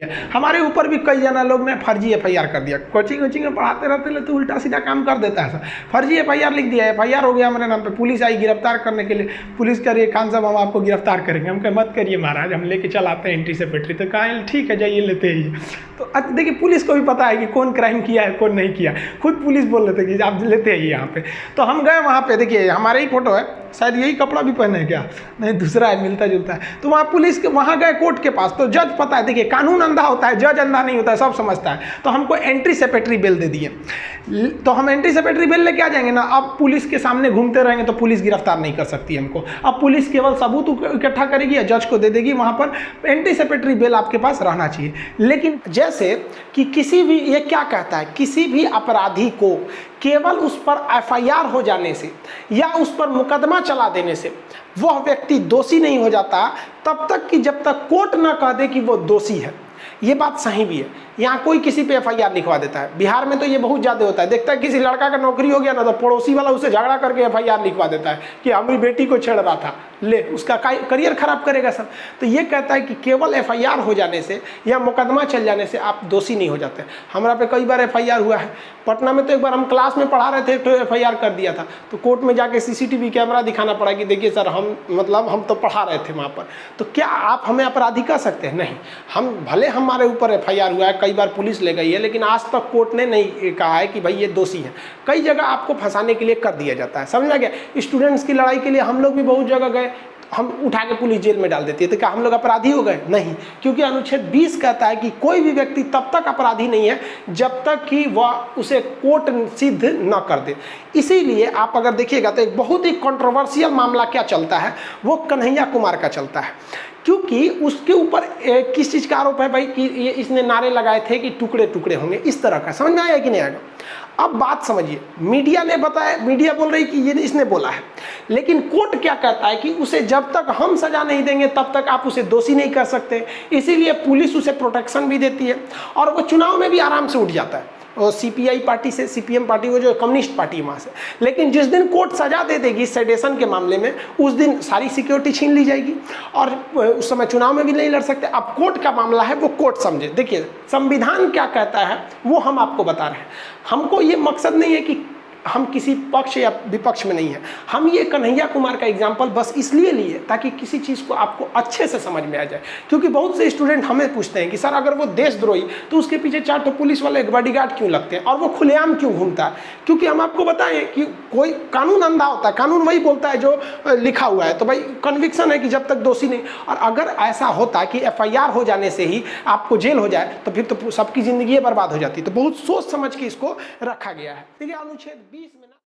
हमारे ऊपर भी कई जना लोग ने फर्जी एफआईआर कर दिया। कोचिंग में पढ़ाते रहते तो उल्टा सीधा काम कर देता है सर। फर्जी एफआईआर लिख दिया, एफआईआर हो गया हमारे नाम पे, पुलिस आई गिरफ्तार करने के लिए। पुलिस कह रही है खान साहब हम आपको गिरफ्तार करेंगे। हम कहे मत करिए महाराज, हम लेके चलाते हैं एंटी सेक्रेटरी। तो कहा ठीक है जाइए लेते ही। तो देखिए पुलिस को भी पता है कि कौन क्राइम किया है कौन नहीं किया, खुद पुलिस बोल रहे थे कि आप लेते आइए यहाँ पे। तो हम गए वहाँ पे, देखिए हमारे ही फोटो है, शायद यही कपड़ा भी पहने हैं क्या, नहीं दूसरा है मिलता जुलता है। तो वहाँ पुलिस के वहाँ गए कोर्ट के पास, तो जज पता है, देखिए कानून अंधा होता है, जज अंधा नहीं होता है, सब समझता है। तो हमको एंट्री सेक्रेटरी बेल दे दिए। तो हम एंट्री सेक्रेटरी बेल लेके आ जाएंगे ना, अब पुलिस के सामने घूमते रहेंगे तो पुलिस गिरफ्तार नहीं कर सकती हमको। अब पुलिस केवल सबूत इकट्ठा करेगी या जज को दे देगी, वहाँ पर एंट्री सेक्रेटरी बेल आपके पास रहना चाहिए। लेकिन जैसे कि किसी भी, ये क्या कहता है, किसी भी अपराधी को केवल उस पर एफआईआर हो जाने से या उस पर मुकदमा चला देने से वह व्यक्ति दोषी नहीं हो जाता तब तक कि जब तक कोर्ट ना कह दे कि वो दोषी है। ये बात सही भी है। यहाँ कोई किसी पे एफआईआर लिखवा देता है, बिहार में तो ये बहुत ज़्यादा होता है। देखता है किसी लड़का का नौकरी हो गया ना, तो पड़ोसी वाला उसे झगड़ा करके एफआईआर लिखवा देता है कि हमारी बेटी को छेड़ रहा था, ले उसका करियर खराब करेगा सब। तो ये कहता है कि केवल एफआईआर हो जाने से या मुकदमा चल जाने से आप दोषी नहीं हो जाते। हमारा पे कई बार एफआईआर हुआ है। पटना में तो एक बार हम क्लास में पढ़ा रहे थे तो एफआईआर कर दिया था, तो कोर्ट में जाके सीसीटीवी कैमरा दिखाना पड़ा कि देखिए सर हम तो पढ़ा रहे थे वहाँ पर। तो क्या आप हमें अपराधी कह सकते हैं? नहीं। हम भले हमारे ऊपर एफआईआर हुआ है, कई बार पुलिस ले गई है, लेकिन आज तक कोर्ट ने नहीं कहा है कि भाई ये दोषी है। कई जगह आपको फंसाने के लिए कर दिया जाता है, समझ में गया। स्टूडेंट्स की लड़ाई के लिए हम लोग भी बहुत जगह गए, हम उठा के पुलिस जेल में डाल देती है। तो क्या हम लोग अपराधी हो गए? नहीं, क्योंकि अनुच्छेद 20 कहता है कि कोई भी व्यक्ति तब तक अपराधी नहीं है जब तक कि वह उसे कोर्ट सिद्ध न कर दे। इसीलिए आप अगर देखिएगा तो एक बहुत ही कंट्रोवर्शियल मामला क्या चलता है, वो कन्हैया कुमार का चलता है। क्योंकि उसके ऊपर किस चीज़ का आरोप है भाई कि ये इसने नारे लगाए थे कि टुकड़े टुकड़े होंगे, इस तरह का। समझ में आया कि नहीं आएगा? अब बात समझिए, मीडिया ने बताया, मीडिया बोल रही कि ये इसने बोला है, लेकिन कोर्ट क्या कहता है कि उसे जब तक हम सजा नहीं देंगे तब तक आप उसे दोषी नहीं कर सकते। इसीलिए पुलिस उसे प्रोटेक्शन भी देती है और वो चुनाव में भी आराम से उठ जाता है, और सीपीआई पार्टी से सीपीएम पार्टी, वो जो कम्युनिस्ट पार्टी वहाँ से। लेकिन जिस दिन कोर्ट सजा दे देगी सेडेशन के मामले में, उस दिन सारी सिक्योरिटी छीन ली जाएगी और उस समय चुनाव में भी नहीं लड़ सकते। अब कोर्ट का मामला है, वो कोर्ट समझे। देखिए संविधान क्या कहता है वो हम आपको बता रहे हैं। हमको ये मकसद नहीं है कि हम किसी पक्ष या विपक्ष में नहीं है। हम ये कन्हैया कुमार का एग्जाम्पल बस इसलिए लिए ताकि किसी चीज़ को आपको अच्छे से समझ में आ जाए। क्योंकि बहुत से स्टूडेंट हमें पूछते हैं कि सर अगर वो देशद्रोही तो उसके पीछे 4 तो पुलिस वाले बॉडीगार्ड क्यों लगते हैं और वो खुलेआम क्यों घूमता है? क्योंकि हम आपको बताएं कि कोई कानून अंधा होता है, कानून वही बोलता है जो लिखा हुआ है। तो भाई कन्विक्शन है कि जब तक दोषी नहीं, और अगर ऐसा होता कि एफआईआर हो जाने से ही आपको जेल हो जाए तो फिर तो सबकी जिंदगी बर्बाद हो जाती। तो बहुत सोच समझ के इसको रखा गया है। देखिए अनुच्छेद 20 में